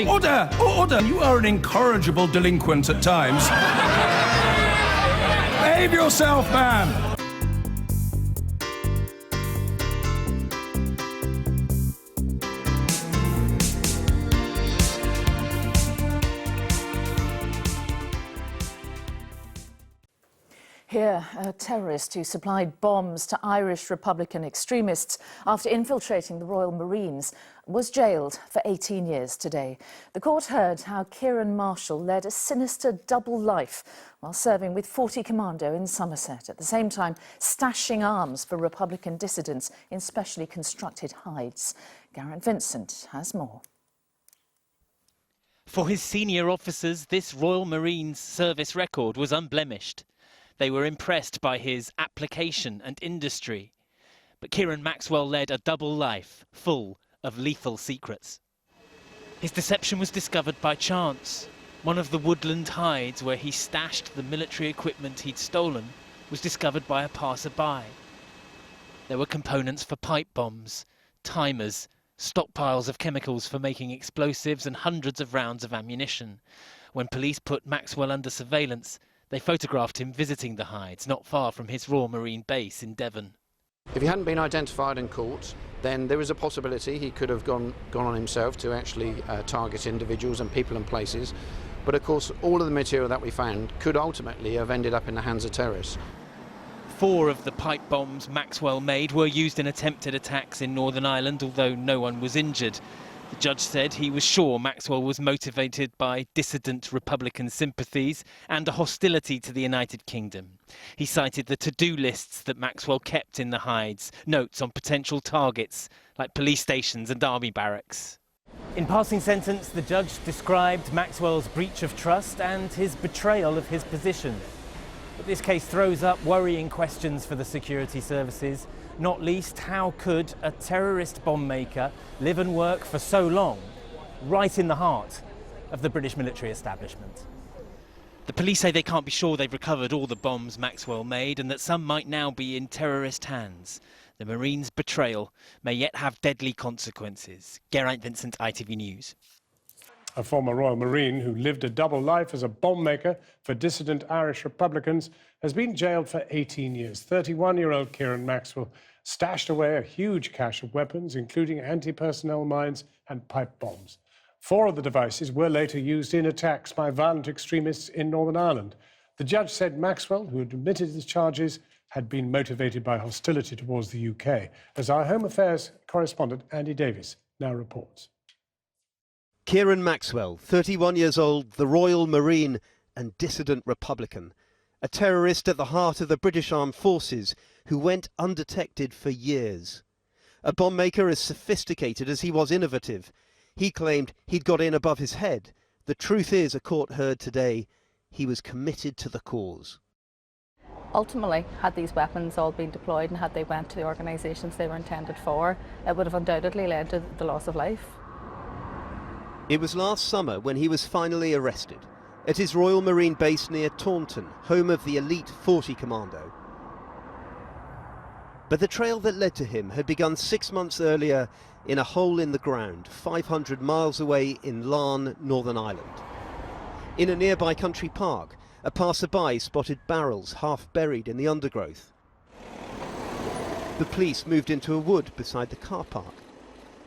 Order! Order! You are an incorrigible delinquent at times. Behave yourself, man! Here, a terrorist who supplied bombs to Irish Republican extremists after infiltrating the Royal Marines was jailed for 18 years today. The court heard how Ciaran Maxwell led a sinister double life while serving with 40 Commando in Somerset, at the same time stashing arms for Republican dissidents in specially constructed hides. Ciaran Vincent has more. For his senior officers, this Royal Marines service record was unblemished. They were impressed by his application and industry. But Ciaran Maxwell led a double life, full of lethal secrets. His deception was discovered by chance. One of the woodland hides where he stashed the military equipment he'd stolen was discovered by a passerby. There were components for pipe bombs, timers, stockpiles of chemicals for making explosives and hundreds of rounds of ammunition. When police put Maxwell under surveillance, they photographed him visiting the hides not far from his Royal Marine base in Devon. If he hadn't been identified and caught, then there is a possibility he could have gone on himself to actually target individuals and people and places. But of course, all of the material that we found could ultimately have ended up in the hands of terrorists. 4 of the pipe bombs Maxwell made were used in attempted attacks in Northern Ireland, although no one was injured. The judge said he was sure Maxwell was motivated by dissident Republican sympathies and a hostility to the United Kingdom. He cited the to-do lists that Maxwell kept in the hides, notes on potential targets like police stations and army barracks. In passing sentence, the judge described Maxwell's breach of trust and his betrayal of his position. But this case throws up worrying questions for the security services. Not least, how could a terrorist bomb maker live and work for so long, right in the heart of the British military establishment? The police say they can't be sure they've recovered all the bombs Maxwell made and that some might now be in terrorist hands. The Marines' betrayal may yet have deadly consequences. Ciaran Vincent, ITV News. A former Royal Marine who lived a double life as a bomb maker for dissident Irish Republicans has been jailed for 18 years. 31-year-old Ciaran Maxwell stashed away a huge cache of weapons, including anti-personnel mines and pipe bombs. 4 of the devices were later used in attacks by violent extremists in Northern Ireland. The judge said Maxwell, who had admitted his charges, had been motivated by hostility towards the UK, as our Home Affairs correspondent Andy Davies now reports. Ciaran Maxwell, 31 years old, the Royal Marine and dissident Republican, a terrorist at the heart of the British Armed Forces who went undetected for years. A bomb maker as sophisticated as he was innovative. He claimed he'd got in above his head. The truth is, a court heard today, he was committed to the cause. Ultimately, had these weapons all been deployed and had they went to the organisations they were intended for, it would have undoubtedly led to the loss of life. It was last summer when he was finally arrested at his Royal Marine base near Taunton, home of the elite 40 Commando. But the trail that led to him had begun 6 months earlier in a hole in the ground, 500 miles away in Larne, Northern Ireland. In a nearby country park, a passerby spotted barrels half buried in the undergrowth. The police moved into a wood beside the car park,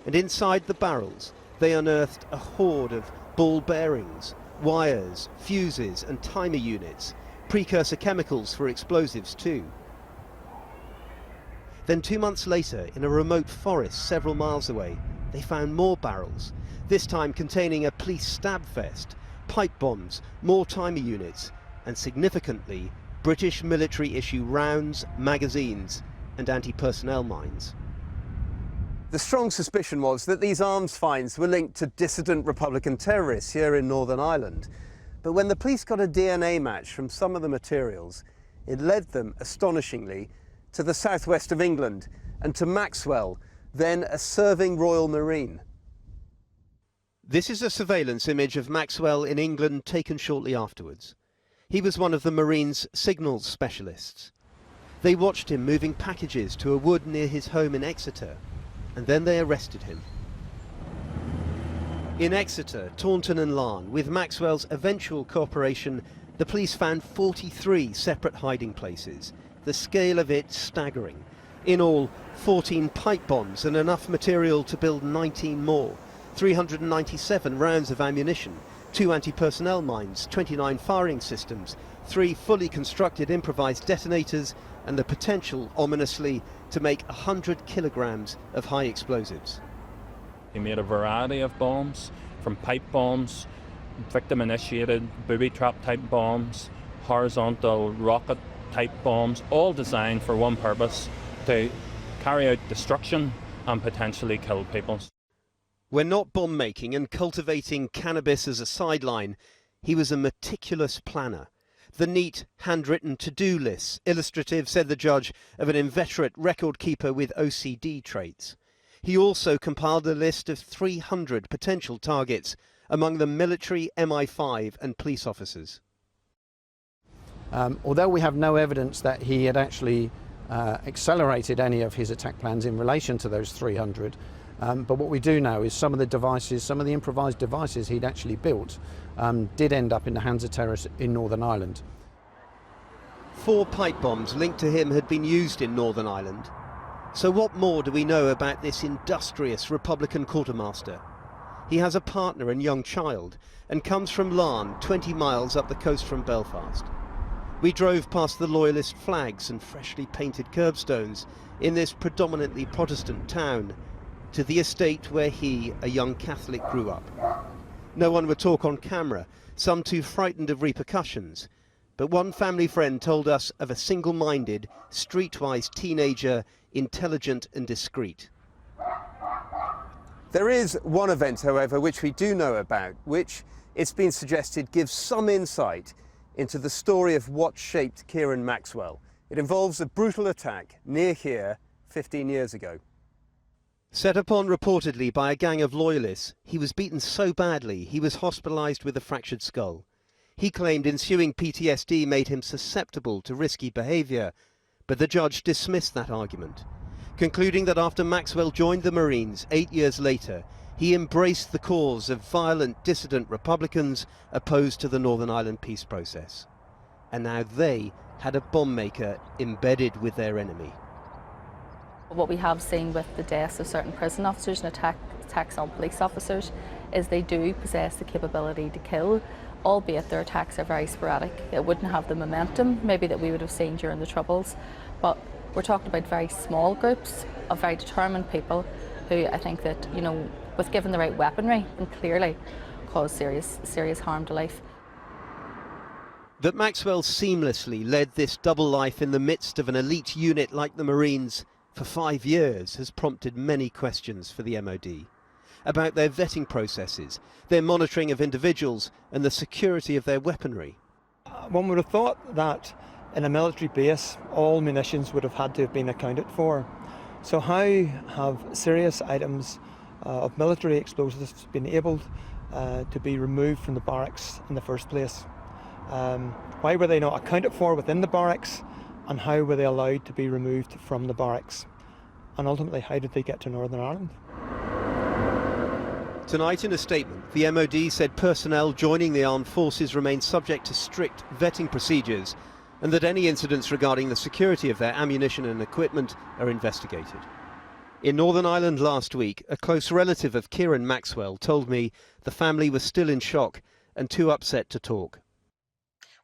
and inside the barrels they unearthed a hoard of ball bearings, wires, fuses and timer units, precursor chemicals for explosives too. Then 2 months later, in a remote forest several miles away, they found more barrels, this time containing a police stab vest, pipe bombs, more timer units, and significantly, British military-issue rounds, magazines and anti-personnel mines. The strong suspicion was that these arms finds were linked to dissident Republican terrorists here in Northern Ireland. But when the police got a DNA match from some of the materials, it led them, astonishingly, to the southwest of England and to Maxwell, then a serving Royal Marine. This is a surveillance image of Maxwell in England taken shortly afterwards. He was one of the Marines' signals specialists. They watched him moving packages to a wood near his home in Exeter, and then they arrested him. In Exeter, Taunton and Larne, with Maxwell's eventual cooperation, the police found 43 separate hiding places. The scale of it staggering. In all, 14 pipe bombs and enough material to build 19 more, 397 rounds of ammunition, 2 anti-personnel mines, 29 firing systems, 3 fully constructed improvised detonators, and the potential, ominously, to make 100 kilograms of high explosives. He made a variety of bombs, from pipe bombs, victim-initiated booby trap type bombs, horizontal rocket type bombs, all designed for one purpose: to carry out destruction and potentially kill people. When not bomb making and cultivating cannabis as a sideline, he was a meticulous planner. The neat, handwritten to-do lists, illustrative, said the judge, of an inveterate record keeper with OCD traits. He also compiled a list of 300 potential targets, among them military, MI5 and police officers. Although we have no evidence that he had actually accelerated any of his attack plans in relation to those 300, but what we do know is some of the devices, some of the improvised devices he'd actually built did end up in the hands of terrorists in Northern Ireland. 4 pipe bombs linked to him had been used in Northern Ireland. So what more do we know about this industrious Republican quartermaster? He has a partner and young child and comes from Larne, 20 miles up the coast from Belfast. We drove past the Loyalist flags and freshly painted curbstones in this predominantly Protestant town to the estate where he, a young Catholic, grew up. No one would talk on camera, some too frightened of repercussions, but one family friend told us of a single-minded, streetwise teenager, intelligent and discreet. There is one event, however, which we do know about, which, it's been suggested, gives some insight into the story of what shaped Ciaran Maxwell. It involves a brutal attack near here 15 years ago. Set upon reportedly by a gang of loyalists, he was beaten so badly he was hospitalised with a fractured skull. He claimed ensuing PTSD made him susceptible to risky behaviour, but the judge dismissed that argument, concluding that after Maxwell joined the Marines 8 years later, he embraced the cause of violent dissident Republicans opposed to the Northern Ireland peace process. And now they had a bomb maker embedded with their enemy. What we have seen with the deaths of certain prison officers and attacks on police officers is they do possess the capability to kill, albeit their attacks are very sporadic. It wouldn't have the momentum maybe that we would have seen during the Troubles, but we're talking about very small groups of very determined people who I think that, you know, with given the right weaponry, can clearly cause serious harm to life. That Maxwell seamlessly led this double life in the midst of an elite unit like the Marines for 5 years has prompted many questions for the MOD about their vetting processes, their monitoring of individuals and the security of their weaponry. One would have thought that in a military base all munitions would have had to have been accounted for. So how have serious items of military explosives been able to be removed from the barracks in the first place? Why were they not accounted for within the barracks, and how were they allowed to be removed from the barracks? And ultimately, how did they get to Northern Ireland? Tonight in a statement, the MOD said personnel joining the armed forces remain subject to strict vetting procedures and that any incidents regarding the security of their ammunition and equipment are investigated. In Northern Ireland last week, a close relative of Ciaran Maxwell told me the family was still in shock and too upset to talk.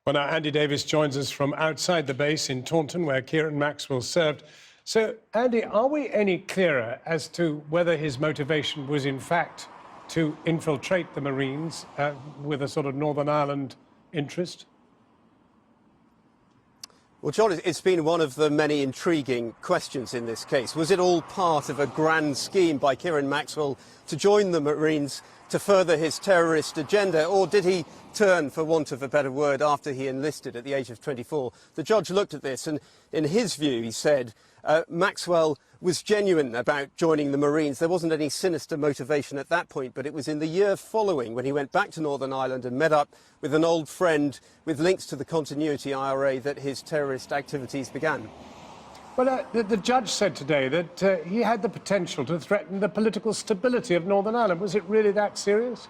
Well, now Andy Davis joins us from outside the base in Taunton, where Ciaran Maxwell served. So, Andy, are we any clearer as to whether his motivation was in fact to infiltrate the Marines with a sort of Northern Ireland interest? Well, John, it's been one of the many intriguing questions in this case. Was it all part of a grand scheme by Ciaran Maxwell to join the Marines to further his terrorist agenda, or did he turn, for want of a better word, after he enlisted at the age of 24? The judge looked at this and, in his view, he said Maxwell was genuine about joining the Marines. There wasn't any sinister motivation at that point, but it was in the year following, when he went back to Northern Ireland and met up with an old friend with links to the Continuity IRA, that his terrorist activities began. Well, the judge said today that he had the potential to threaten the political stability of Northern Ireland. Was it really that serious?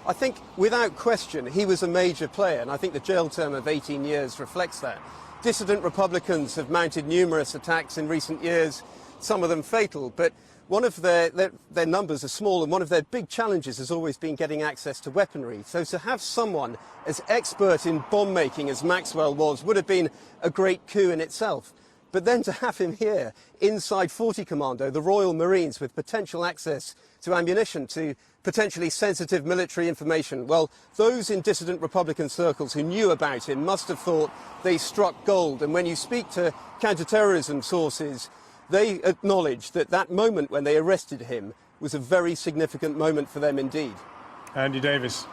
I think, without question, he was a major player, and I think the jail term of 18 years reflects that. Dissident Republicans have mounted numerous attacks in recent years, some of them fatal, but one of their numbers are small, and one of their big challenges has always been getting access to weaponry. So to have someone as expert in bomb making as Maxwell was would have been a great coup in itself. But then to have him here, inside 40 Commando, the Royal Marines, with potential access to ammunition, to potentially sensitive military information, well, those in dissident Republican circles who knew about him must have thought they struck gold. And when you speak to counter-terrorism sources, they acknowledge that that moment when they arrested him was a very significant moment for them indeed. Andy Davis.